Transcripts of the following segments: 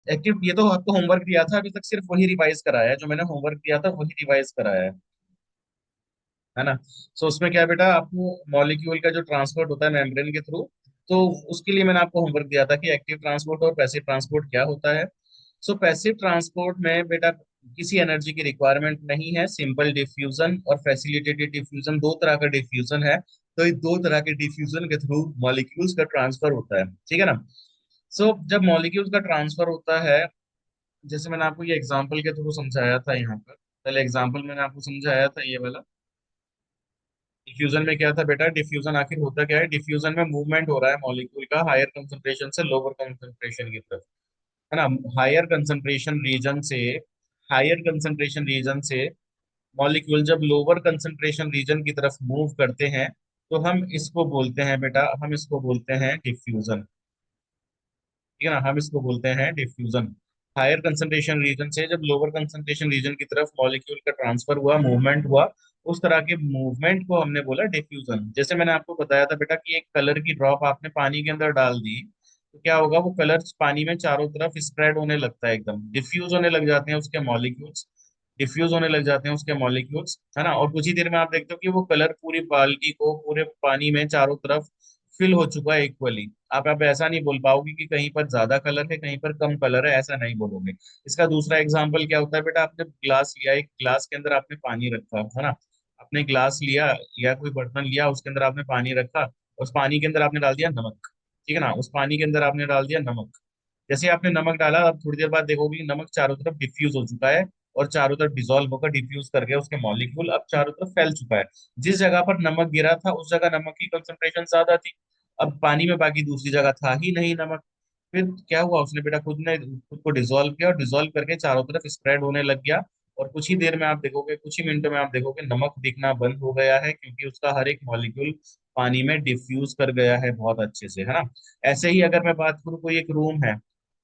Active, ये तो आपको होमवर्क दिया था, अभी तक सिर्फ वही रिवाइज कराया है, जो मैंने होमवर्क दिया था वही रिवाइज कराया है ना। सो उसमें क्या है बेटा, आपको मॉलिक्यूल का जो ट्रांसपोर्ट होता है मेम्ब्रेन के थ्रू, तो उसके लिए मैंने आपको होमवर्क दिया था कि एक्टिव ट्रांसपोर्ट और पैसिव ट्रांसपोर्ट क्या होता है। सो पैसिव ट्रांसपोर्ट में बेटा किसी एनर्जी की रिक्वायरमेंट नहीं है, सिंपल डिफ्यूजन और फैसिलिटेटेड डिफ्यूजन, दो तरह का डिफ्यूजन है। तो ये दो तरह के डिफ्यूजन के थ्रू मॉलिक्यूल्स का ट्रांसफर होता है, ठीक है ना। सो जब मॉलिक्यूल्स का ट्रांसफर होता है, जैसे मैंने आपको ये एग्जांपल के थ्रू समझाया था यहाँ पर, पहले एग्जांपल मैंने आपको समझाया था ये वाला। डिफ्यूजन में क्या था बेटा, डिफ्यूजन आखिर होता क्या है, डिफ्यूजन में मूवमेंट हो रहा है मॉलिक्यूल का हायर कंसंट्रेशन से लोअर कंसंट्रेशन की तरफ, है ना। हायर कंसंट्रेशन रीजन से, हायर कंसंट्रेशन रीजन से मॉलिक्यूल जब लोअर कंसंट्रेशन रीजन की तरफ मूव करते हैं, तो हम इसको बोलते हैं बेटा, हम इसको बोलते हैं डिफ्यूजन, ठीक है ना, हम इसको बोलते हैं डिफ्यूजन। हायर कंसंट्रेशन रीजन से जब लोअर कंसंट्रेशन रीजन की तरफ मॉलिक्यूल का ट्रांसफर हुआ, मूवमेंट हुआ, उस तरह के मूवमेंट को हमने बोला डिफ्यूजन। जैसे मैंने आपको बताया था बेटा कि एक कलर की ड्रॉप आपने पानी के अंदर डाल दी, तो क्या होगा, वो कलर पानी में चारों तरफ स्प्रेड होने लगता है, एकदम डिफ्यूज होने लग जाते हैं उसके मॉलिक्यूल्स, डिफ्यूज होने लग जाते हैं उसके मॉलिक्यूल्स, है ना। और कुछ ही देर में आप देखते हो कि वो कलर पूरी बाल्टी को, पूरे पानी में चारों तरफ फिल हो चुका है इक्वली। आप ऐसा नहीं बोल पाओगे कि कहीं पर ज्यादा कलर है कहीं पर कम कलर है, ऐसा नहीं बोलोगे। इसका दूसरा एग्जांपल क्या होता है बेटा, आपने ग्लास लिया, एक ग्लास के अंदर आपने पानी रखा, है ना। आपने ग्लास लिया या कोई बर्तन लिया, उसके अंदर आपने पानी रखा, उस पानी के अंदर आपने डाल दिया नमक, ठीक है ना, उस पानी के अंदर आपने डाल दिया नमक। जैसे आपने नमक डाला, अब थोड़ी देर बाद देखोगे कि नमक चारों तरफ डिफ्यूज हो चुका है, और चारों तरफ डिसॉल्व होकर डिफ्यूज कर गया, उसके मॉलिक्यूल अब चारों तरफ फैल चुका है। जिस जगह पर नमक गिरा था उस जगह नमक की कंसंट्रेशन ज्यादा थी, अब पानी में बाकी दूसरी जगह था ही नहीं नमक। फिर क्या हुआ, उसने बेटा खुद ने खुद को डिसॉल्व किया, और डिसॉल्व करके चारों तरफ स्प्रेड होने लग गया। और कुछ ही देर में आप देखोगे, कुछ ही मिनटों में आप देखोगे नमक दिखना बंद हो गया है, क्योंकि उसका हर एक मॉलिक्यूल पानी में डिफ्यूज कर गया है बहुत अच्छे से, है ना। ऐसे ही अगर मैं बात करूँ, कोई एक रूम है,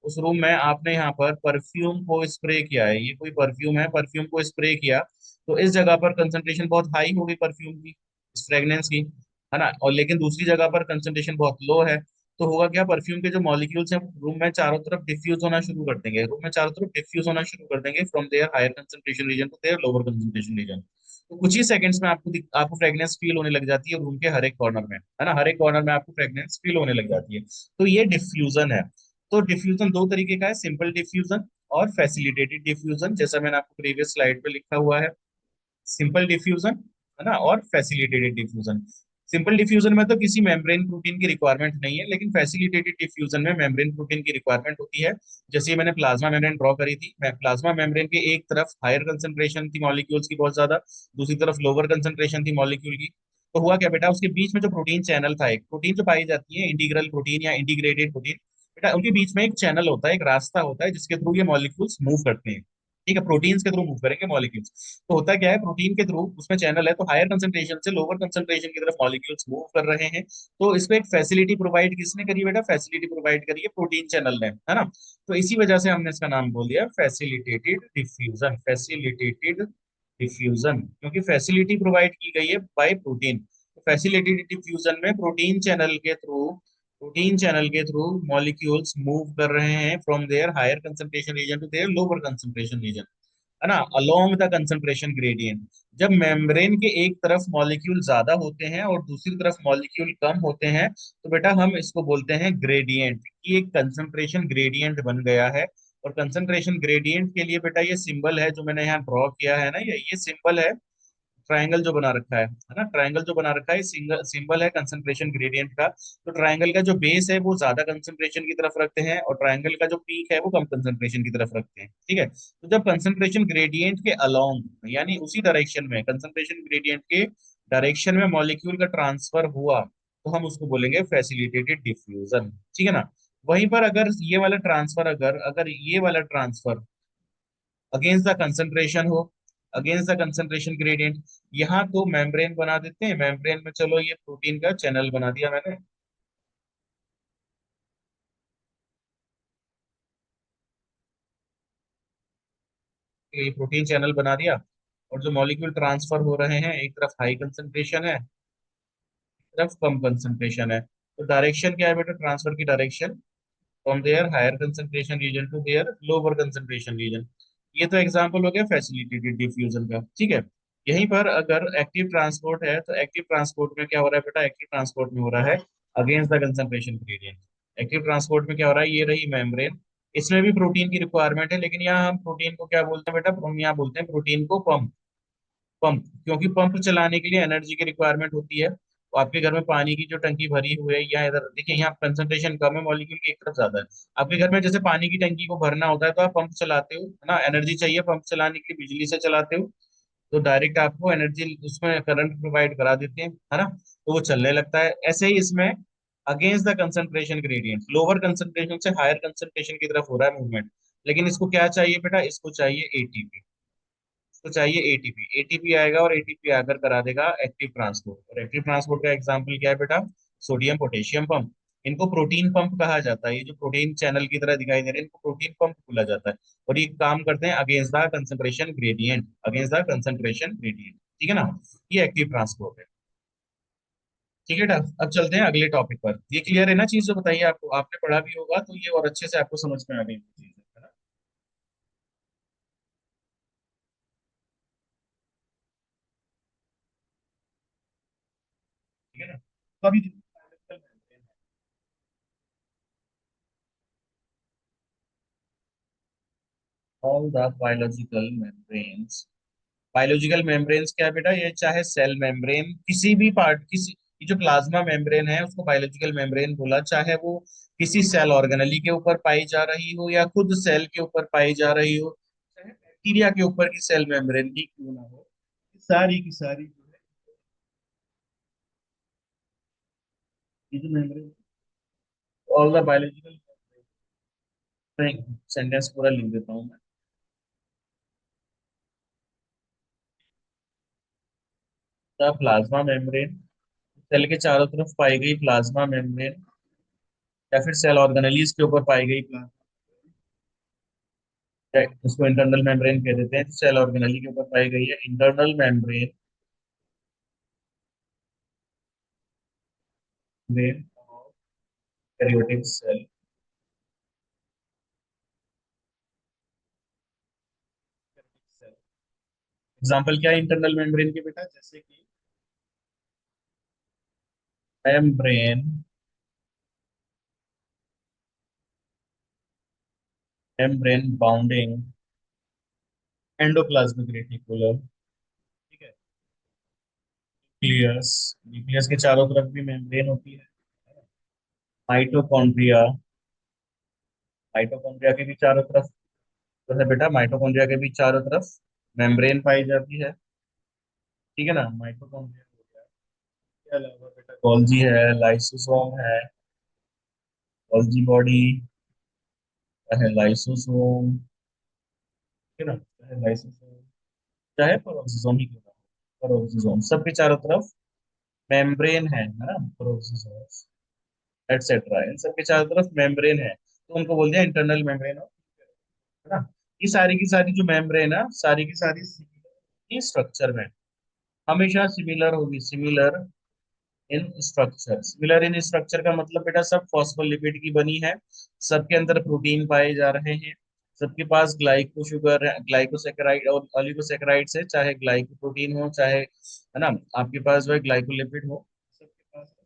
उस रूम में आपने यहाँ पर परफ्यूम को स्प्रे किया है, ये कोई परफ्यूम है, परफ्यूम को स्प्रे किया, तो इस जगह पर कंसंट्रेशन बहुत हाई हो गई परफ्यूम की, फ्रेग्रेंस की, है ना। और लेकिन दूसरी जगह पर कंसंट्रेशन बहुत लो है, तो होगा क्या, परफ्यूम के जो मॉलिक्यूल्स हैं रूम में चारों तरफ डिफ्यूज होना शुरू कर देंगे, रूम में चारों तरफ डिफ्यूज होना शुरू कर देंगे, from their higher concentration region to their lower concentration region. तो कुछ ही सेकंड्स में आपको फ्रेग्रेंस फील होने लग जाती है रूम के हर एक कॉर्नर में, है ना, हर एक कॉर्नर में आपको फ्रेग्रेंस फील होने लग जाती है। तो ये डिफ्यूजन है। तो डिफ्यूजन दो तरीके का है, सिंपल डिफ्यूजन और फैसिलिटेटेड डिफ्यूजन, जैसा मैंने आपको प्रीवियस स्लाइड पे लिखा हुआ है, सिंपल डिफ्यूजन, है ना, और फैसिलिटेटेड डिफ्यूजन। सिंपल डिफ्यूजन में तो किसी मेम्ब्रेन प्रोटीन की रिक्वायरमेंट नहीं है, लेकिन फैसिलिटेटेड डिफ्यूजन में मेम्ब्रेन प्रोटीन की रिक्वायरमेंट होती है। जैसे ये मैंने प्लाज्मा मेम्ब्रेन ड्रॉ करी थी, मैं प्लाज्मा मेम्ब्रेन के एक तरफ हायर कंसंट्रेशन थी मॉलिक्यूल्स की बहुत ज्यादा, दूसरी तरफ लोअर कंसंट्रेशन थी मॉलिक्यूल की। तो हुआ क्या बेटा, उसके बीच में जो प्रोटीन चैनल था, एक प्रोटीन जो पाई जाती है इंटीग्रल प्रोटीन या इंटीग्रेटेड प्रोटीन, बेटा उनके बीच में एक चैनल होता है, एक रास्ता होता है, जिसके थ्रू ये मॉलिक्यूल्स मूव करते हैं, ठीक है, प्रोटीन्स के थ्रू मूव करेंगे मॉलिक्यूल्स। तो होता क्या है, प्रोटीन के थ्रू उसमें चैनल है, तो हायर कंसंट्रेशन से लोअर कंसंट्रेशन की तरफ मॉलिक्यूल्स मूव कर रहे हैं। तो इसको एक फैसिलिटी प्रोवाइड किसने करी बेटा, फैसिलिटी प्रोवाइड करी है प्रोटीन चैनल ने, है ना। तो इसी वजह से हमने इसका नाम बोल दिया फैसिलिटेटेड डिफ्यूजन, फैसिलिटेटेड डिफ्यूजन, क्योंकि फैसिलिटी प्रोवाइड की गई है बाय प्रोटीन। फैसिलिटेटेड डिफ्यूजन में प्रोटीन चैनल के थ्रू मॉलिक्यूल्स मूव कर रहे हैं from their higher concentration region to their lower concentration region, है ना, अलोंग द कंसंट्रेशन ग्रेडियंट। जब मेम्ब्रेन के एक तरफ मॉलिक्यूल ज्यादा होते हैं और दूसरी तरफ मॉलिक्यूल कम होते हैं, तो बेटा हम इसको बोलते हैं ग्रेडियंट, कि एक कंसंट्रेशन ग्रेडियंट बन गया है। और कंसंट्रेशन ग्रेडियंट के लिए बेटा ये सिंबल है जो मैंने यहाँ ड्रॉ किया है ना, ये सिंबल है, ट्रायंगल जो बना रखा है ना, ट्रायंगल जो बना रखा है, सिंगल सिंबल है कंसंट्रेशन ग्रेडियंट का। तो ट्रायंगल का जो बेस है वो ज्यादा कंसंट्रेशन की तरफ रखते हैं, और ट्रायंगल का जो पीक है वो कम कंसंट्रेशन की तरफ रखते हैं, ठीक है। तो जब कंसंट्रेशन ग्रेडियंट के अलोंग, यानी उसी डायरेक्शन में, कंसंट्रेशन ग्रेडियंट के डायरेक्शन में मॉलिक्यूल का ट्रांसफर हुआ, तो हम उसको बोलेंगे फैसिलिटेटेड डिफ्यूजन, ठीक है ना। वहीं पर अगर ये वाला ट्रांसफर, अगर अगर ये वाला ट्रांसफर अगेंस्ट द कंसंट्रेशन हो, अगेंस्ट द कंसंट्रेशन ग्रेडियंट, यहाँ तो मेम्ब्रेन बना देते हैं, मेम्ब्रेन में चलो ये प्रोटीन का चैनल बना दिया मैंने, ये प्रोटीन चैनल बना दिया। और जो मॉलिक्यूल ट्रांसफर हो रहे हैं, एक तरफ हाई कंसंट्रेशन है, एक तरफ कम कंसंट्रेशन है, तो डायरेक्शन क्या है बेटा, ट्रांसफर की direction from their higher concentration region to their lower concentration region. ये तो एग्जांपल हो गया फैसिलिटेटेड डिफ्यूजन का, ठीक है। यहीं पर अगर एक्टिव ट्रांसपोर्ट है तो एक्टिव ट्रांसपोर्ट में क्या हो रहा है बेटा, एक्टिव ट्रांसपोर्ट में हो रहा है against the concentration gradient. Active transport में क्या हो रहा है, ये रही मेम्ब्रेन, इसमें भी प्रोटीन की रिक्वायरमेंट है, लेकिन यहाँ हम प्रोटीन को क्या बोलते हैं बेटा, हम यहाँ बोलते हैं प्रोटीन को पंप। पंप, क्योंकि पंप चलाने के लिए एनर्जी की रिक्वायरमेंट होती है। तो आपके घर में पानी की जो टंकी भरी हुई है, या इधर देखिए यहाँ कंसंट्रेशन कम है, मॉलिक्यूल की एक तरफ ज्यादा है। आपके घर में जैसे पानी की टंकी को भरना होता है तो आप पंप चलाते हो, है ना, एनर्जी चाहिए पंप चलाने के लिए, बिजली से चलाते हो, तो डायरेक्ट आपको एनर्जी उसमें करंट प्रोवाइड करा देते हैं, है ना, तो वो चलने लगता है। ऐसे ही इसमें against the concentration gradient, lower concentration से हायर कंसंट्रेशन की तरफ हो रहा है मूवमेंट, लेकिन इसको क्या चाहिए बेटा, इसको चाहिए एटीपी। तो चाहिए एटीपी, एटीपी आएगा और एटीपी आकर करा देगा एक्टिव ट्रांसपोर्ट। और एक्टिव ट्रांसपोर्ट का एग्जांपल क्या है बेटा, सोडियम पोटेशियम पंप। इनको प्रोटीन पंप कहा जाता है, ये जो प्रोटीन चैनल की तरह दिखाई दे रहे हैं इनको प्रोटीन पंप बोला जाता है। और ये काम करते हैं against the concentration gradient, against the concentration gradient, ठीक है ना। ये एक्टिव ट्रांसपोर्ट है, ठीक है ना। अब चलते हैं अगले टॉपिक पर। ये क्लियर है ना चीज, जो बताइए आपको, आपने पढ़ा भी होगा तो ये और अच्छे से आपको समझ में आ गई चीज, है ना, ठीक है ना। तो अभी all the biological membranes, biological membranes क्या है बेटा, ये चाहे सेल मेम्ब्रेन किसी भी पार्ट, किसी, ये जो प्लाज्मा मेम्ब्रेन है उसको बायोलॉजिकल मेम्ब्रेन बोला, चाहे वो किसी सेल ऑर्गेनली के ऊपर पाई जा रही हो या खुद सेल के ऊपर पाई जा रही हो, चाहे बैक्टीरिया के ऊपर की सेल मेम्ब्रेन की क्यों ना हो, सारी की सारी जो है, ये जो membrane, all the biological, sentence पूरा लिख देता हूँ मैं। द प्लाज्मा मेम्ब्रेन, सेल के चारों तरफ पाई गई प्लाज्मा मेम्ब्रेन, या फिर सेल ऑर्गेनलीज के ऊपर पाई गई, उसको इंटरनल मेम्ब्रेन कह देते हैं, सेल ऑर्गेनली के ऊपर पाई गई है इंटरनल मेम्ब्रेन, मेन कैरियोटिक सेल। एग्जाम्पल क्या है इंटरनल मेम्ब्रेन के बेटा, जैसे कि membrane, membrane bounding endoplasmic reticulum, ठीक है, न्यूक्लियस, न्यूक्लियस के चारों तरफ भी मेम्ब्रेन होती है, माइटोकॉन्ड्रिया, माइटोकॉन्ड्रिया के भी चारों तरफ, जो है बेटा माइटोकॉन्ड्रिया के भी चारों तरफ मेम्ब्रेन पाई जाती है, ठीक है ना, माइटोकॉन्ड्रिया हो गया। इसके अलावा बेटा गोल्जी है, लाइसोसोम है, बॉडी है, लाइसोसोम, ठीक है ना, चाहे लाइसोसोम चाहे पेरोक्सिसोम ही क्यों ना हो, पेरोक्सिसोम सबके चारों तरफ मेम्ब्रेन है ना, पेरोक्सिसोम एटसेट्रा, इन सबके चारों तरफ मेम्ब्रेन है, तो उनको बोलते हैं इंटरनल मेम्ब्रेन, है ना। ये सारी की सारी जो मेम्ब्रेन है, सारी की सारी सिमिलर स्ट्रक्चर में, हमेशा सिमिलर होगी, similar in structure, similar in structure का मतलब बेटा सब फॉस्फोलिपिड की बनी है, सबके अंदर प्रोटीन पाए जा रहे हैं, सबके पास ग्लाइको शुगर, ग्लाइकोसेकेराइड और ऑलिगोसेकेराइड्स है, चाहे ग्लाइकोप्रोटीन हो चाहे, है ना, आपके पास जो है ग्लाइकोलिपिड हो,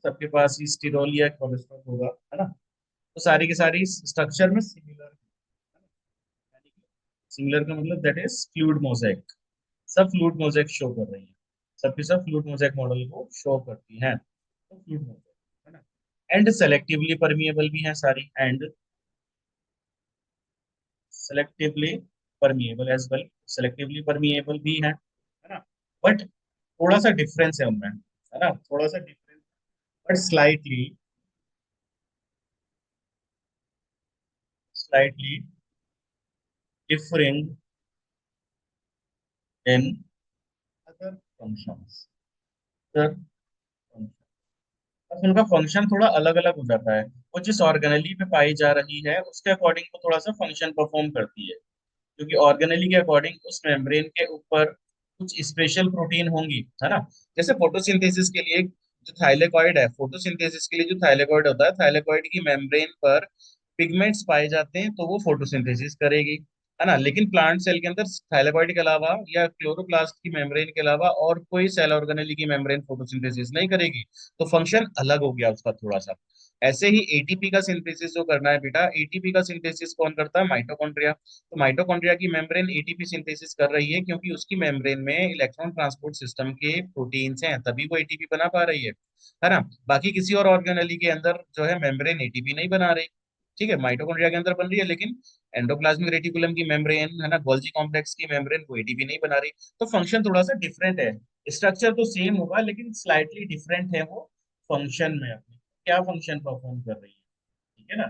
सबके पास ही स्टिरोल या कोलेस्ट्रॉल होगा, है ना। तो सारी की सारी स्ट्रक्चर में सिमिलर, सिमिलर का मतलब दैट इज फ्लूइड मोजेक, सब फ्लूइड मोजेक शो कर रही है, सबके सब फ्लूइड मोजेक मॉडल को शो करती हैं, तो फ्लूइड मोजेक, है ना। एंड सेलेक्टिवली परमिएबल भी है sorry, and selectively permeable as well, selectively permeable भी है ना, बट थोड़ा सा डिफरेंस है उनमें, है ना, थोड़ा सा difference, but slightly, slightly differing in other functions, बस उनका फंक्शन थोड़ा अलग अलग हो जाता है, वो जिस ऑर्गेनली पे पाई जा रही है उसके अकॉर्डिंग वो थोड़ा सा फंक्शन परफॉर्म करती है, क्योंकि ऑर्गेनली के अकॉर्डिंग उस मेम्ब्रेन के ऊपर कुछ स्पेशल प्रोटीन होंगी, है ना। जैसे फोटोसिंथेसिस के लिए जो थाइलेकॉइड है, फोटोसिंथेसिस के लिए जो थाइलेकॉइड होता है, थाइलेकॉइड की मेम्ब्रेन पर पिगमेंट्स पाए जाते हैं तो वो फोटोसिंथेसिस करेगी, है ना। लेकिन प्लांट सेल के अंदर थाइलाकोइड के अलावा या क्लोरोप्लास्ट की मेम्ब्रेन के अलावा और कोई सेल ऑर्गेनेली की मेम्ब्रेन फोटोसिंथेसिस नहीं करेगी। तो फंक्शन अलग हो गया उसका थोड़ा सा। ऐसे ही एटीपी का सिंथेसिस जो करना है बेटा, एटीपी का सिंथेसिस कौन करता है? माइटोकॉन्ड्रिया। तो माइटोकॉन्ड्रिया की मेम्ब्रेन एटीपी सिंथेसिस कर रही है क्योंकि उसकी मेम्ब्रेन में इलेक्ट्रॉन ट्रांसपोर्ट सिस्टम के प्रोटीन्स हैं, तभी वो एटीपी बना पा रही है ना। बाकी किसी और ऑर्गेनेली के अंदर जो है मेम्ब्रेन एटीपी नहीं बना रही। ठीक है, माइटोकॉन्ड्रिया के अंदर बन रही है, लेकिन एंडोप्लाज्मिक रेटिकुलम की मेम्ब्रेन, है ना, गोल्जी कॉम्प्लेक्स की मेम्ब्रेन को एटीपी नहीं बना रही। तो फंक्शन थोड़ा सा डिफरेंट है। स्ट्रक्चर तो सेम होगा लेकिन स्लाइटली डिफरेंट है वो फंक्शन में अपने क्या फंक्शन परफॉर्म कर रही है। ठीक है ना।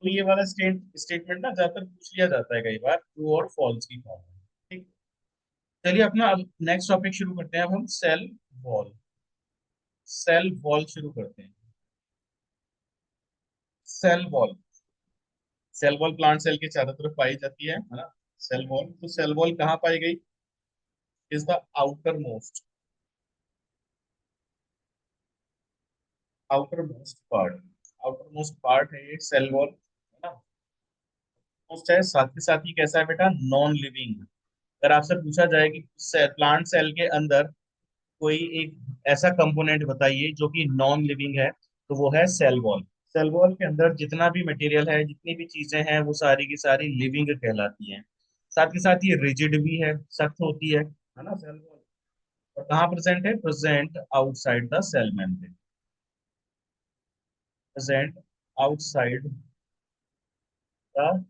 तो ये वाला स्टेटमेंट ना ज्यादातर पूछ लिया जाता है कई बार, ट्रू और फॉल्स की फॉर्म में। ठीक। चलिए अपना अब नेक्स्ट टॉपिक शुरू करते हैं। अब हम सेल वॉल, सेल वॉल शुरू करते हैं। Cell wall, cell wall plant cell के चारों तरफ पाई जाती है ना। सेल वॉल, तो सेल वॉल कहाँ पाई गई? Is the outer most, outer most part, outer most part है ये सेल वॉल, है ना। मोस्ट है, साथ के साथ ही कैसा है बेटा? Non living. अगर आपसे पूछा जाए कि प्लांट सेल के अंदर कोई एक ऐसा कंपोनेंट बताइए जो कि नॉन लिविंग है, तो वो है सेल वॉल। सेल वॉल के अंदर जितना भी मटेरियल है, जितनी भी चीजें हैं, वो सारी की सारी लिविंग कहलाती हैं। साथ के साथ ये रिजिड भी है, सख्त होती है ना सेल वॉल। और कहाँ प्रेजेंट है? Present outside the cell membrane, present outside the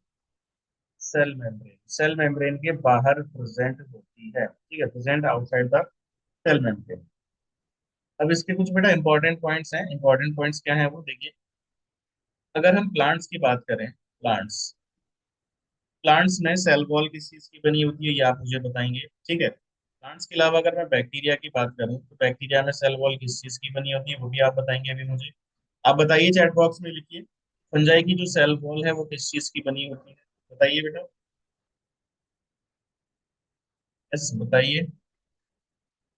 cell membrane, cell membrane के बाहर प्रेजेंट होती है। ठीक है, present outside the cell membrane. अब इसके कुछ बेटा इंपॉर्टेंट पॉइंट्स हैं। इंपॉर्टेंट पॉइंट्स क्या है वो देखिए। अगर हम प्लांट्स की बात करें, प्लांट्स, प्लांट्स में सेल वॉल किस चीज की बनी होती है ये आप मुझे बताएंगे। ठीक है। प्लांट्स के अलावा अगर मैं बैक्टीरिया की बात करूं तो बैक्टीरिया में सेल वॉल किस चीज की बनी होती है वो भी आप बताएंगे अभी मुझे। आप बताइए, चैट बॉक्स में लिखिए। फंजाई की जो सेल वॉल है वो किस चीज की बनी होती है? बताइए बेटा। यस बताइए।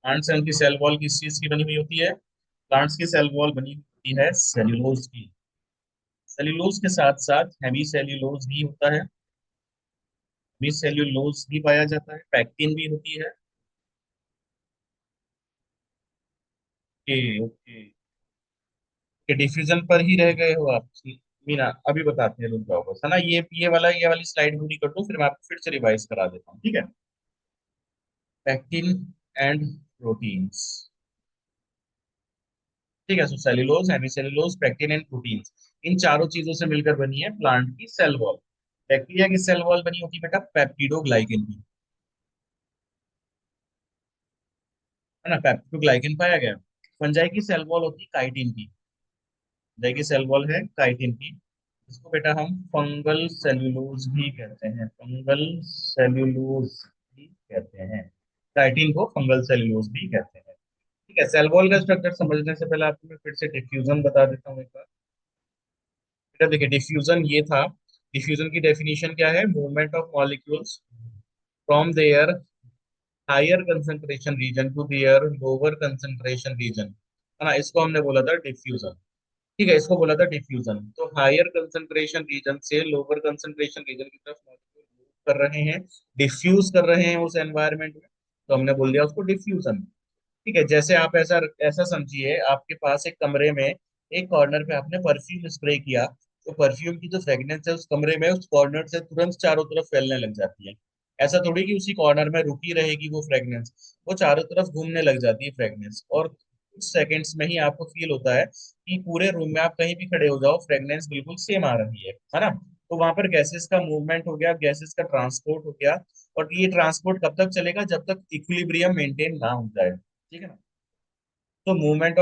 प्लांट्स की सेल वॉल किस चीज की बनी हुई होती है? प्लांट्स की सेल वॉल बनी होती है सेल्यूलोज की। सेल्यूलोज के साथ साथ हेमी सेल्यूलोज भी होता है, हेमी सेल्यूलोज भी पाया जाता है, पैक्टिन भी होती है। Okay okay. कि डिफ्यूजन पर ही रह गए हो आप? मीना अभी बताते हैं, रुक जाओ बस, है ना। ये वाली स्लाइड पूरी कर दो, फिर मैं आपको फिर से रिवाइज करा देता हूँ, ठीक है। Pectin and proteins. ठीक है, so cellulose, hemicellulose, pectin and proteins, इन चारों चीजों से मिलकर बनी है प्लांट की सेल वॉल। बैक्टीरिया की सेल वॉल बनी होती है बेटा पेप्टिडोग्लाइकेन की, है ना, पेप्टिडोग्लाइकेन पाया गया। फंजाई की सेल वॉल होती है काइटिन की, फंजाई की सेल वॉल है काइटिन की। इसको बेटा हम फंगल सेल्यूलोज भी कहते हैं, फंगल सेल्यूलोज भी कहते हैं। काइटिन को फंगल सेल्यूलोज भी कहते हैं। ठीक है, सेल वॉल का स्ट्रक्चर समझने से पहले आपको मैं फिर से डिफ्यूजन बता देता हूँ एक बार। बेटा देखिए, डिफ्यूजन ये था। डिफ्यूजन की डेफिनेशन क्या है? Movement of molecules from their higher concentration region to their lower concentration region, है ना, इसको हमने बोला था डिफ्यूजन। ठीक है, इसको बोला था डिफ्यूजन। तो हायर कंसंट्रेशन रीजन से लोअर कंसंट्रेशन रीजन की तरफ मॉलिक्यूल मूव कर रहे हैं, डिफ्यूज कर रहे हैं उस एनवायरनमेंट में, तो हमने बोल दिया उसको डिफ्यूजन। ठीक है, जैसे आप ऐसा ऐसा समझिए, आपके पास एक कमरे में एक कॉर्नर पे आपने परफ्यूम स्प्रे किया, तो परफ्यूम की जो फ्रेग्रेंस है उस कमरे में उस कॉर्नर से तुरंत चारों तरफ फैलने लग जाती है। ऐसा थोड़ी कि उसी कॉर्नर में रुकी रहेगी वो फ्रेग्रेंस, वो चारों तरफ घूमने लग जाती है फ्रेग्रेंस, और कुछ सेकंड्स में ही आपको फील होता है कि पूरे रूम में आप कहीं भी खड़े हो जाओ फ्रेग्रेंस बिल्कुल सेम आ रही है ना। तो वहां पर गैसेस का मूवमेंट हो गया, गैसेस का ट्रांसपोर्ट हो गया। और ये ट्रांसपोर्ट कब तक चलेगा? जब तक इक्विलिब्रियम मेंटेन ना हो जाए। ठीक है ना। तो मूवमेंट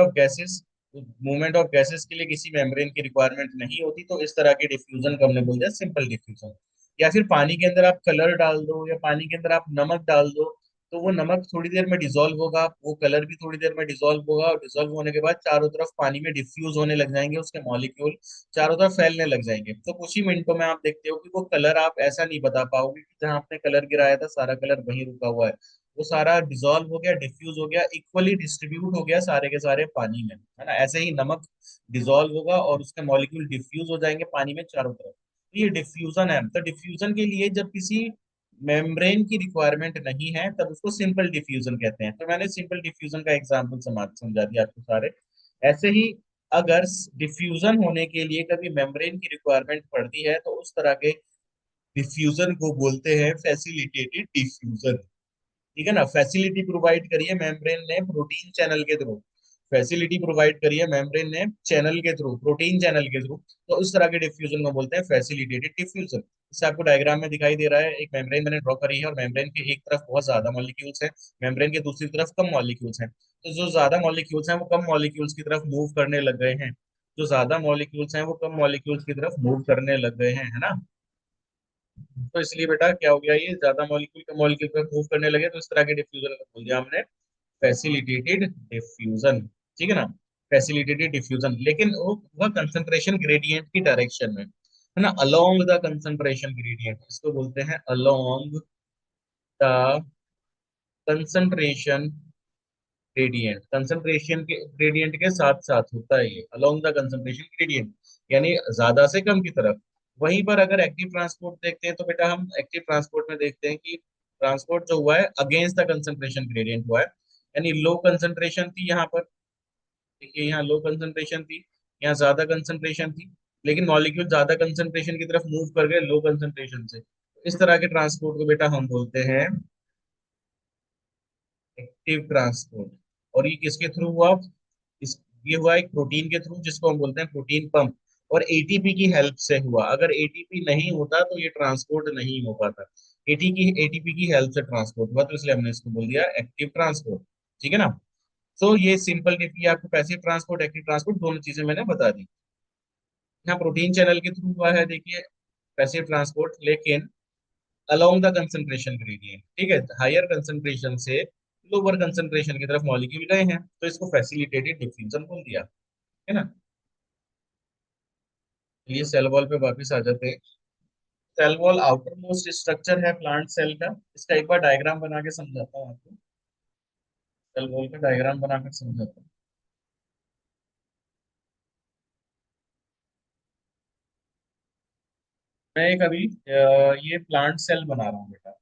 ऑफ गैसेस के लिए किसी मेम्ब्रेन की रिक्वायरमेंट नहीं होती, तो इस तरह के डिफ्यूजन को हमने बोल दिया सिंपल डिफ्यूजन। या फिर पानी के अंदर आप कलर डाल दो या पानी के अंदर आप नमक डाल दो, तो वो नमक थोड़ी देर में डिसॉल्व होगा, वो कलर भी थोड़ी देर में डिसॉल्व होगा, और डिसॉल्व होने के बाद चारों तरफ पानी में डिफ्यूज होने लग जाएंगे, उसके मॉलिक्यूल चारों तरफ फैलने लग जाएंगे। तो कुछ ही मिनटों में आप देखते हो कि वो कलर आप ऐसा नहीं बता पाओगे कि जहां आपने कलर गिराया था सारा कलर वहीं रुका हुआ है। वो सारा डिसॉल्व हो गया, डिफ्यूज हो गया, इक्वली डिस्ट्रीब्यूट हो गया सारे के सारे पानी में, है ना। ऐसे ही नमक डिसॉल्व होगा और उसके मॉलिक्यूल डिफ्यूज हो जाएंगे पानी में चारों तरफ, तो ये डिफ्यूजन है। तो डिफ्यूजन के लिए जब किसी मेम्ब्रेन की रिक्वायरमेंट नहीं है तब उसको सिंपल डिफ्यूजन कहते हैं। तो मैंने सिंपल डिफ्यूजन का एग्जाम्पल समझा दिया आपको सारे। ऐसे ही अगर डिफ्यूजन होने के लिए कभी मेम्ब्रेन की रिक्वायरमेंट पड़ती है तो उस तरह के डिफ्यूजन को बोलते हैं फैसिलिटेटेड डिफ्यूजन। ठीक है ना। फैसिलिटी प्रोवाइड करिए मेम्ब्रेन ने प्रोटीन चैनल के थ्रू, फैसिलिटी प्रोवाइड करिए मेम्ब्रेन ने चैनल के थ्रू, प्रोटीन चैनल के थ्रू, तो उस तरह के डिफ्यूजन को बोलते हैं फैसिलिटेटेड डिफ्यूजन। इससे आपको डायग्राम में दिखाई दे रहा है, एक मेम्ब्रेन मैंने ड्रॉ करी है और मेम्ब्रेन के एक तरफ बहुत ज्यादा मॉलिक्यूल्स हैं, मेम्ब्रेन के दूसरी तरफ कम मॉलिक्यूल्स हैं। तो जो ज्यादा मॉलिक्यूल्स हैं वो कम मॉलिक्यूल्स की तरफ मूव करने लग गए हैं, जो ज्यादा मॉलिक्यूल्स हैं वो कम मॉलिक्यूल्स की तरफ मूव करने लग गए हैं, है ना। तो इसलिए बेटा क्या हो गया, ये ज्यादा मॉलिक्यूल का मॉलिक्यूल पर मूव करने लगे, तो इस तरह के डिफ्यूजन को बोल दिया हमने फैसिलिटेटेड डिफ्यूजन। ठीक है ना। फैसिलिटेटेड डिफ्यूजन, लेकिन वो वह कंसंट्रेशन ग्रेडियंट की डायरेक्शन में, है ना, अलोंग द कंसंट्रेशन ग्रेडियंट, इसको बोलते हैं along the concentration gradient. Concentration के ग्रेडियंट के साथ साथ होता है ये अलोंग द कंसंट्रेशन ग्रेडियंट, यानी ज्यादा से कम की तरफ। वहीं पर अगर एक्टिव ट्रांसपोर्ट देखते हैं तो बेटा हम एक्टिव ट्रांसपोर्ट में देखते हैं कि ट्रांसपोर्ट जो हुआ है अगेंस्ट द कंसंट्रेशन ग्रेडियंट हुआ है, यानी लो कंसंट्रेशन थी यहाँ पर, देखिए यहाँ लो कंसंट्रेशन थी, यहाँ ज्यादा कंसंट्रेशन थी, लेकिन मॉलिक्यूल ज्यादा कंसंट्रेशन की तरफ मूव कर गए लो कंसंट्रेशन से। इस तरह के ट्रांसपोर्ट को बेटा हम बोलते हैं एक्टिव ट्रांसपोर्ट। और ये किसके थ्रू हुआ, इस ये हुआ एक प्रोटीन के थ्रू जिसको हम बोलते हैं प्रोटीन पंप, और एटीपी की हेल्प से हुआ। अगर एटीपी नहीं होता तो ये ट्रांसपोर्ट नहीं हो पाता, एटीपी की हेल्प से ट्रांसपोर्ट हुआ, तो इसलिए हमने इसको बोल दिया एक्टिव ट्रांसपोर्ट। ठीक है ना। तो ये सिंपल डिफी आपको पैसिव ट्रांसपोर्ट एक्टिव ट्रांसपोर्ट दोनों चीजें मैंने बता दी। यहाँ प्रोटीन चैनल के थ्रू हुआ है देखिए पैसिव ट्रांसपोर्ट, लेकिन अलोंग द कंसंट्रेशन ग्रेडियंट, ठीक है, हायर कंसंट्रेशन से लोअर कंसंट्रेशन की तरफ मॉलिक्यूल गए हैं, तो इसको फैसिलिटेटेड डिफ्यूजन बोल दिया, है ना। ये सेल वॉल पे वापस आ जाते हैं। Cell wall outer most structure है प्लांट सेल का। इसका एक बार डायग्राम बना के समझाता हूँ आपको, सेल वॉल का डायग्राम बनाकर समझाता हूँ। मैं एक अभी ये प्लांट सेल बना रहा हूँ बेटा।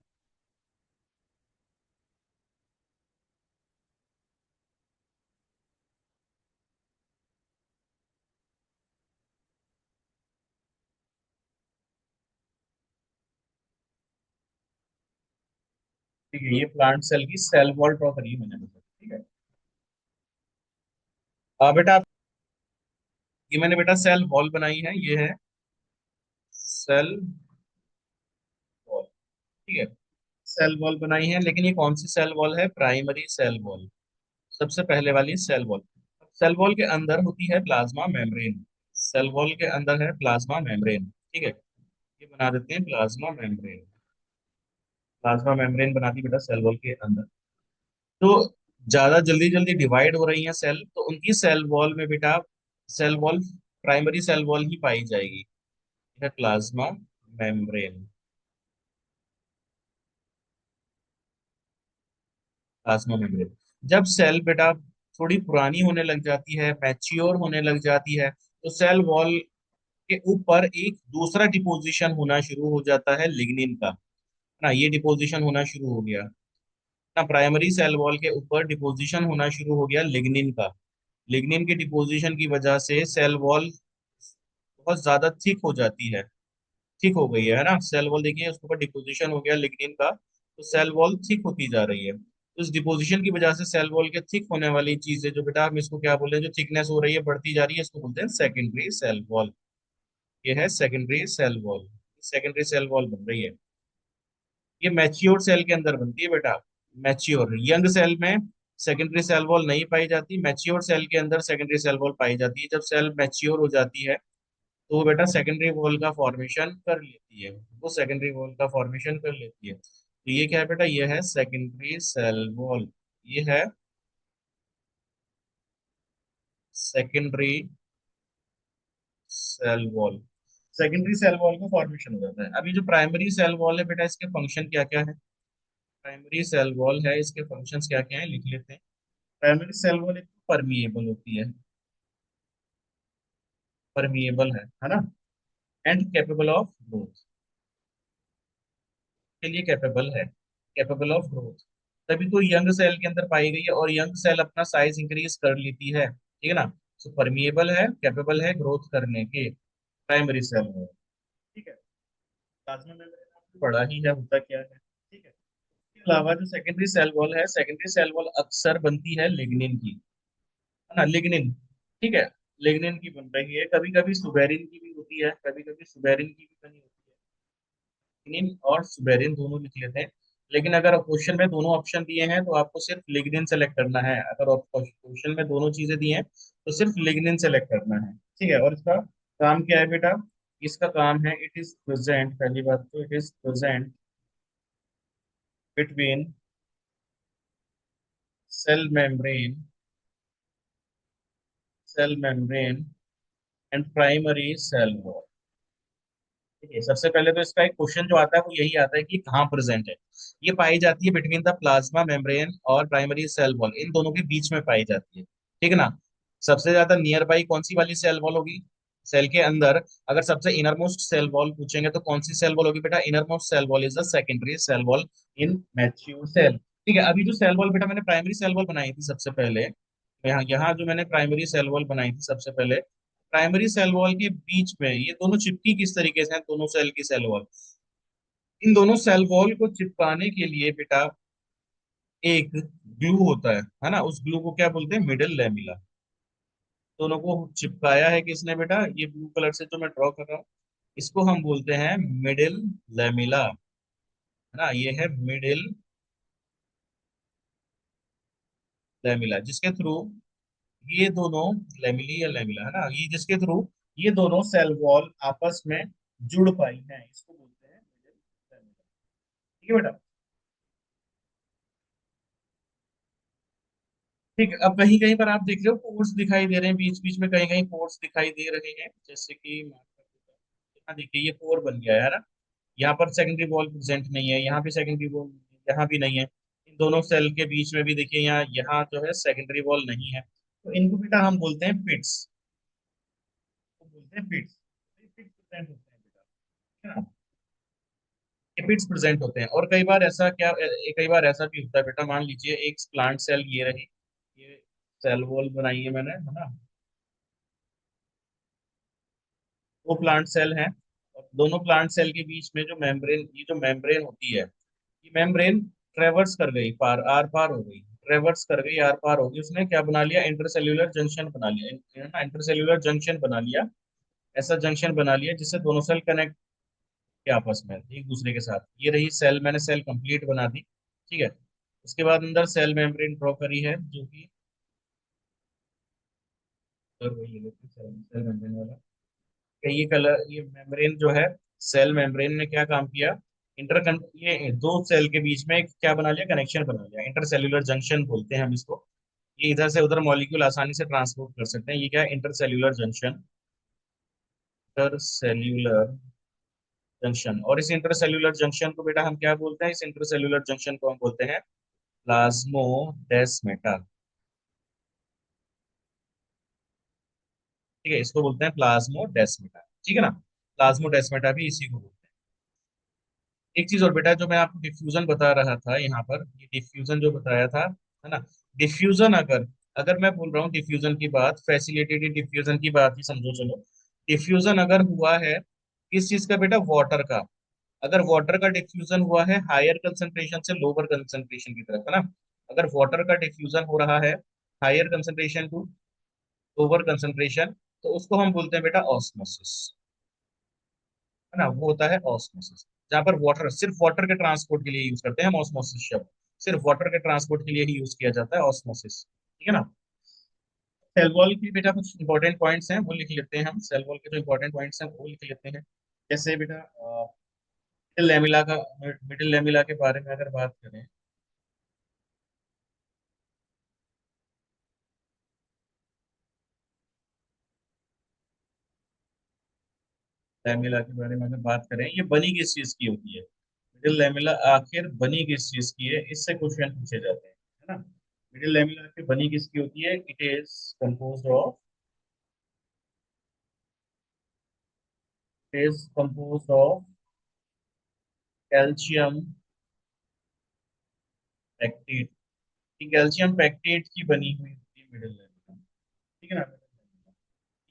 ठीक है, ये प्लांट सेल की सेल वॉल ड्रॉ करी है मैंने बेटा, ठीक है। बेटा ये मैंने बेटा सेल वॉल बनाई है, ये है सेल वॉल, ठीक है। सेल वॉल बनाई है, लेकिन ये कौन सी सेल वॉल है, प्राइमरी सेल वॉल, सबसे पहले वाली सेल वॉल। सेल वॉल के अंदर होती है प्लाज्मा मेम्ब्रेन, सेल वॉल के अंदर है प्लाज्मा मेम्ब्रेन, ठीक है। ये बना देते हैं प्लाज्मा मेम्ब्रेन, प्लाज्मा मेम्ब्रेन बनाती है बेटा सेल वॉल के अंदर। तो ज्यादा जल्दी जल्दी डिवाइड हो रही है सेल, तो उनकी सेल वॉल में बेटा cell wall, primary cell wall ही पाई जाएगी, है प्लाज्मा मेम्ब्रेन, प्लाज्मा मेम्ब्रेन। जब सेल बेटा थोड़ी पुरानी होने लग जाती है, मैच्योर होने लग जाती है, तो सेल वॉल के ऊपर एक दूसरा डिपोजिशन होना शुरू हो जाता है लिग्निन का, ना ये डिपोजिशन होना शुरू हो गया ना, प्राइमरी सेल वॉल के ऊपर डिपोजिशन होना शुरू हो गया लिग्निन का। लिग्निन के डिपोजिशन की वजह से सेल वॉल बहुत ज्यादा थिक हो जाती है, थिक हो गई है ना सेल वॉल, देखिए उसके ऊपर डिपोजिशन हो गया लिग्निन का, तो सेल वॉल थिक होती जा रही है। तो इस डिपोजिशन की वजह से सेल वॉल के थिक होने वाली चीज है जो बेटा हम इसको क्या बोले, जो थिकनेस हो रही है बढ़ती जा रही है, इसको बोलते हैं सेकेंडरी सेल वॉल। ये है secondary cell wall, secondary cell wall बन रही है। ये मैच्योर सेल के अंदर बनती है बेटा, मैच्योर, यंग सेल में सेकेंडरी सेल वॉल नहीं पाई जाती, मैच्योर सेल के अंदर सेकेंडरी सेल वॉल पाई जाती है। जब सेल मैच्योर हो जाती है तो वो बेटा सेकेंडरी वॉल का फॉर्मेशन कर लेती है, वो सेकेंडरी वॉल का फॉर्मेशन कर लेती है। तो ये क्या है बेटा, ये है सेकेंडरी सेल वॉल, ये है secondary cell wall, secondary cell wall का फॉर्मेशन हो जाता है। अभी जो प्राइमरी सेल वॉल है बेटा, इसके फंक्शन क्या क्या है, प्राइमरी सेल वॉल है, इसके फंक्शंस क्या क्या है लिख लेते हैं। प्राइमरी सेल वॉल एक परमिएबल होती है, परमिएबल है ना, एंड कैपेबल ऑफ ग्रोथ, के लिए कैपेबल है, कैपेबल ऑफ ग्रोथ। तभी तो यंग सेल के अंदर पाई गई है, और यंग सेल अपना साइज इंक्रीज कर लेती है, ठीक है ना। सो परमिएबल है, कैपेबल है ग्रोथ करने के, प्राइमरी सेल है, ठीक है। प्लाज्मा मेम्ब्रेन आपने पढ़ा ही है होता क्या है, ठीक है। इसके अलावा जो सेकेंडरी सेल वॉल है, सेकेंडरी सेल वॉल अक्सर बनती है लिग्निन की, है ना, लिग्निन, ठीक है। लिग्निन की बन रही है, कभी कभी सुबेरिन की भी होती है, कभी कभी सुबेरिन की भी बनी होती है। लिग्निन और सुबेरिन दोनों लिख लेते हैं। लेकिन अगर क्वेश्चन में दोनों ऑप्शन दिए हैं तो आपको सिर्फ लिग्निन सेलेक्ट करना है, अगर क्वेश्चन में दोनों चीजें दी हैं तो सिर्फ लिग्निन सेलेक्ट करना है, ठीक है। और इसका काम क्या है बेटा, इसका काम है, इट इज प्रेजेंट, पहली बात तो it is present between cell membrane, cell membrane and primary cell wall. ठीक है, सबसे पहले तो इसका एक क्वेश्चन जो आता है वो यही आता है कि कहाँ प्रेजेंट है। ये पाई जाती है बिटवीन द प्लाज्मा मेम्ब्रेन और प्राइमरी सेल वॉल, इन दोनों के बीच में पाई जाती है, ठीक है ना। सबसे ज्यादा नियर बाई कौन सी वाली सेल वॉल होगी, सेल के अंदर। अगर सबसे इनर मोस्ट सेल वॉल पूछेंगे तो कौन सी सेल वॉल होगी बेटा, inner most cell wall is the secondary cell wall in mature cell, ठीक है। अभी जो सेल वॉल बेटा मैंने प्राइमरी सेल वॉल बनाई थी सबसे पहले, यहाँ यहाँ जो मैंने प्राइमरी सेल वॉल बनाई थी सबसे पहले, प्राइमरी सेल वॉल के बीच में ये दोनों चिपकी किस तरीके से हैं, दोनों सेल की सेल वॉल, इन दोनों सेल वॉल को चिपकाने के लिए बेटा एक ग्लू होता है ना, उस ग्लू को क्या बोलते हैं, मिडल लैमिला। दोनों को चिपकाया है किसने बेटा, ये ब्लू कलर से जो मैं ड्रॉ कर रहा हूँ, इसको हम बोलते हैं मिडिल लैमिला, है ना, ये है मिडिल लैमिला, जिसके थ्रू ये दोनों, लैमिली या लैमिला है ना, ये जिसके थ्रू ये दोनों सेल वॉल आपस में जुड़ पाई हैं, इसको बोलते हैं मिडिल लैमिला, ठीक है बेटा। ठीक है, अब कहीं कहीं पर आप देख रहे हो पोर्स दिखाई दे रहे हैं, बीच बीच में कहीं कहीं पोर्स दिखाई दे रहे हैं, जैसे कि यहाँ देखिए ये पोर बन गया है ना, यहाँ पर सेकेंडरी वॉल प्रेजेंट नहीं है, यहाँ पे सेकेंडरी वॉल यहाँ भी नहीं है, इन दोनों सेल के बीच में भी देखिए यहाँ यहाँ जो है सेकेंडरी वॉल नहीं है, तो इनको बेटा हम बोलते हैं पिट्स, बोलते हैं पिट्स, पिट्स प्रेजेंट होते हैं बेटा, है ना, ये पिट्स प्रेजेंट होते हैं। और कई बार ऐसा क्या, कई बार ऐसा भी होता है बेटा, मान लीजिए एक प्लांट सेल ये रही, ये सेल वॉल बनाई है मैंने, है ना, दो प्लांट सेल हैं, और दोनों प्लांट सेल के बीच में जो मेम्ब्रेन, ये जो मेम्ब्रेन होती है, ये मेम्ब्रेन ट्रेवर्स कर गई, पार आर पार हो गई, ट्रेवर्स कर गई, आर पार हो गई, उसने क्या बना लिया, इंटरसेल्यूलर जंक्शन बना लिया, है ना, इंटरसेल्यूलर जंक्शन बना लिया, ऐसा जंक्शन बना लिया जिससे दोनों सेल कनेक्ट के आपस में एक दूसरे के साथ। ये रही सेल, मैंने सेल कंप्लीट बना दी, ठीक है। उसके बाद अंदर सेल मेम्ब्रेन ड्रॉ करी है, जो कि वही है, सेल मेम्ब्रेन वाला, ये कलर, ये मेम्ब्रेन जो है, सेल मेम्ब्रेन ने क्या काम किया, इंटर, ये दो सेल के बीच में एक क्या बना लिया, कनेक्शन बना लिया, इंटरसेल्यूलर जंक्शन बोलते हैं हम इसको। ये इधर से उधर मॉलिक्यूल आसानी से ट्रांसपोर्ट कर सकते हैं, ये क्या है, इंटरसेल्यूलर जंक्शन, इंटरसेल्यूलर जंक्शन। और इस इंटरसेल्यूलर जंक्शन को बेटा हम क्या बोलते हैं, इस इंटरसेल्यूलर जंक्शन को हम बोलते हैं प्लाज्मोडेस्मेटा, ठीक है, इसको बोलते हैं प्लाज्मोडेस्मेटा, ठीक है ना, प्लाज्मोडेस्मेटा भी इसी को बोलते हैं। एक चीज और बेटा, जो मैं आपको डिफ्यूजन बता रहा था यहाँ पर, ये डिफ्यूजन जो बताया था, है ना, डिफ्यूजन, अगर अगर मैं बोल रहा हूँ डिफ्यूजन की बात, फैसिलिटेटेड डिफ्यूजन की बात ही समझो चलो, डिफ्यूजन अगर हुआ है किस चीज का बेटा, वाटर का, अगर वाटर का डिफ्यूजन हुआ है हायर कंसंट्रेशन से लोअर कंसंट्रेशन की तरफ, है ना, अगर वाटर का डिफ्यूजन हो रहा है higher concentration to lower concentration, तो उसको हम बोलते हैं बेटा ऑस्मोसिस, है ना, वो होता है ऑस्मोसिस, जहाँ पर वाटर, सिर्फ वाटर के ट्रांसपोर्ट के लिए यूज करते हैं हम ऑस्मोसिस शब्द, सिर्फ वाटर के ट्रांसपोर्ट के लिए ही यूज किया जाता है ऑस्मोसिस, ठीक है ना। सेल वॉल की बेटा कुछ इंपॉर्टेंट पॉइंट्स हैं वो लिख लेते हैं हम, सेल वॉल के जो इंपॉर्टेंट पॉइंट्स हैं वो लिख लेते हैं। जैसे बेटा मिडिल लेमिला का, मिडिल लेमिला के बारे में अगर बात करें, लेमिला के बारे में अगर बात करें, ये बनी किस चीज की होती है, मिडिल लैमेला आखिर बनी किस चीज की है, इससे क्वेश्चन पूछे जाते हैं, है ना। मिडिल लैमेला आखिर बनी किसकी होती है? It is composed of calcium pectate. Calcium pectate की बनी हुई होती है मिडिल लैमेला, ठीक है ना।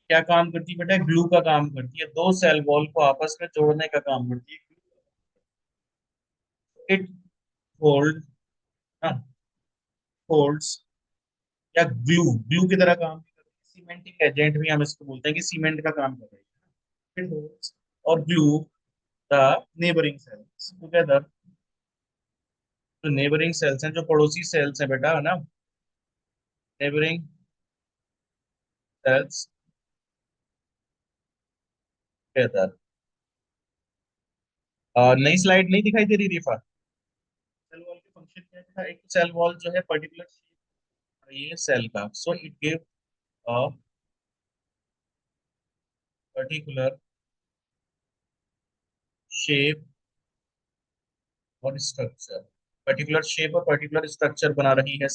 क्या काम करती है बेटा? ग्लू का काम करती है, दो सेल वॉल को आपस में जोड़ने का काम करती है। इट होल्ड होल्ड्स या ग्लू, ग्लू की तरह काम भी करती है, सीमेंटिंग एजेंट भी हम इसको बोलते हैं कि सीमेंट का काम कर रही है। इट होल्ड्स और glue the neighbouring cells together. जो नेबरिंग सेल्स हैं, जो पड़ोसी सेल्स हैं बेटा, है ना, नेबरिंग सेल्स टुगेदर। नई स्लाइड नहीं दिखाई दे रही रिफा? सेल वॉल के फंक्शन क्या था? एक सेल वॉल जो है पर्टिकुलर ये सेल का, so it give a particular shape और स्ट्रक्चर, पर्टिकुलर शेप और पर्टिकुलर स्ट्रक्चर बना रही है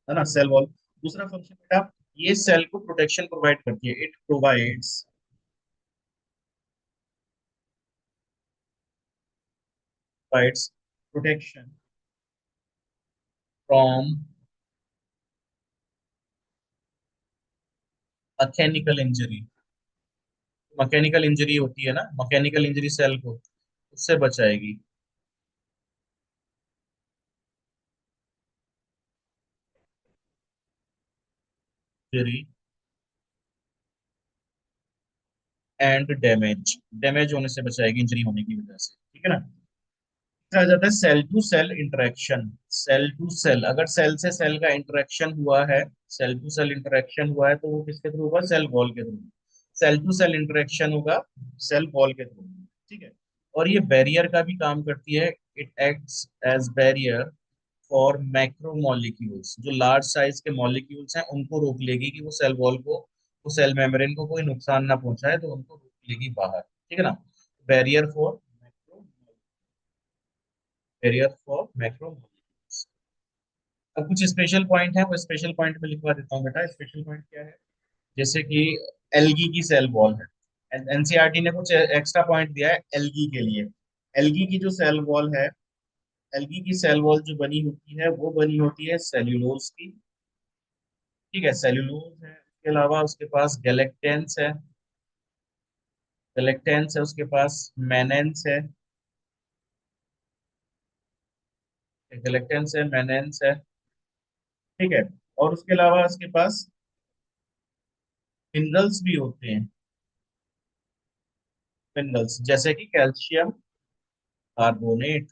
ना सेल वॉल। दूसरा फंक्शन बेटा, ये सेल को प्रोटेक्शन प्रोवाइड करती है। It provides protection from mechanical injury. Mechanical injury होती है ना, मैकेनिकल इंजरी सेल को उससे बचाएगी। इंजरी एंड डैमेज, डैमेज होने से बचाएगी इंजरी होने की वजह से, ठीक है ना। आ जाता है cell to cell interaction. Cell to cell, अगर सेल से सेल का इंटरेक्शन हुआ है, सेल टू सेल इंटरेक्शन हुआ है, तो वो किसके थ्रू होगा? सेल वॉल के through. Cell to cell interaction होगा सेल वॉल के थ्रू, ठीक है। और ये बैरियर का भी काम करती है। It acts as barrier for macro molecules, जो लार्ज साइज के मॉलिक्यूल्स हैं उनको रोक लेगी कि वो सेल वॉल को, वो सेल मेम्ब्रेन को कोई नुकसान ना पहुंचाए, तो उनको रोक लेगी बाहर, ठीक है ना। Barrier for barrier for macro. अब कुछ स्पेशल पॉइंट है, वो स्पेशल पॉइंट में लिखवा देता हूँ बेटा। स्पेशल पॉइंट क्या है? जैसे कि एल्गी की सेल वॉल है, एनसीईआरटी ने कुछ एक्स्ट्रा पॉइंट दिया है एल्गी के लिए। एल्गी की जो सेल वॉल है, एल्गी की सेल वॉल जो बनी होती है, वो बनी होती है सेल्यूलोज की, ठीक है। सेल्यूलोज है, इसके अलावा उसके पास गैलेक्टेंस है, गैलेक्टेंस है, उसके पास मैनेंस है, गैलेक्टेंस है, मैनेंस है, ठीक है। और उसके अलावा उसके पास मिनरल्स भी होते हैं, मिनरल्स जैसे कि कैल्शियम कार्बोनेट,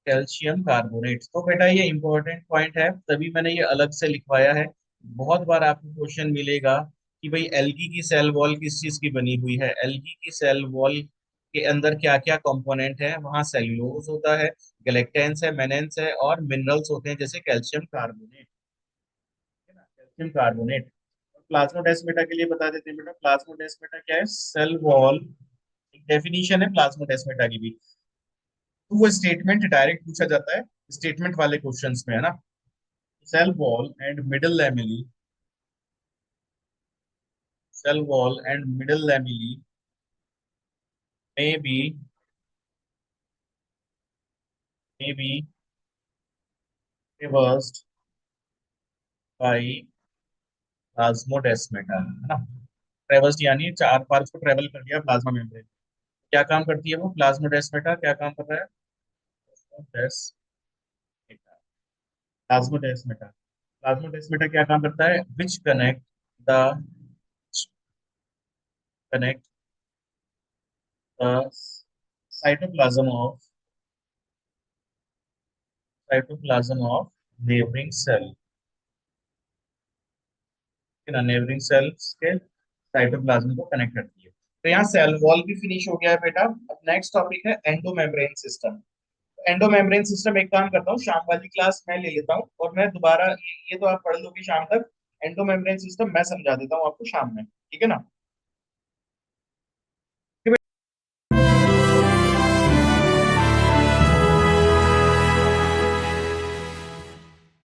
कैल्शियम कार्बोनेट। तो बेटा ये इंपॉर्टेंट पॉइंट है, तभी मैंने ये अलग से लिखवाया है। बहुत बार आपको क्वेश्चन मिलेगा कि भाई एल्गी की सेल वॉल किस चीज की बनी हुई है, एल्गी की सेल वॉल के अंदर क्या क्या कंपोनेंट है। वहाँ सेल्यूलोज होता है, गैलेक्टेंस है, मेनेंस है, और मिनरल्स होते हैं जैसे कैल्शियम कार्बोनेट, है ना, कैल्शियम कार्बोनेट। प्लाज्मोडेस्माटा के लिए बता देते हैं बेटा। प्लाज्मोडेस्माटा क्या है? सेल वॉल, एक डेफिनेशन है प्लाज्मोडेस्माटा की भी। तो वो स्टेटमेंट डायरेक्ट पूछा जाता है स्टेटमेंट वाले क्वेश्चंस में, है ना। Cell wall and middle lamellae, cell wall and middle lamellae may be traversed by plasmodesmata, है ना। ट्रेवर्स्ड यानी चार पार उसको ट्रेवल कर लिया प्लाज्मा मेम्ब्रेन। क्या काम करती है वो प्लाज्मोडेस्माटा? क्या काम कर रहा है? प्लाज्मोडेस्माटा, प्लाज्मोडेस्माटा, प्लाज्मोडेस्माटा क्या काम करता है? Which the connect the cytoplasm of cytoplasm of neighbouring cell, ना नेबरिंग सेल्स के साइटोप्लाज्म को कनेक्ट करती है। तो यहाँ सेल वॉल भी फिनिश हो गया है बेटा। अब नेक्स्ट टॉपिक है एंडोमेम्ब्रेन सिस्टम। एंडोमेम्ब्रेन सिस्टम एक काम करता हूँ, शाम वाली क्लास मैं ले लेता हूँ और मैं दोबारा ये तो आप पढ़ लोगे शाम तक। एंडोमेम्ब्रेन सिस्टम मैं समझा देता हूँ आपको शाम में, ठीक है ना।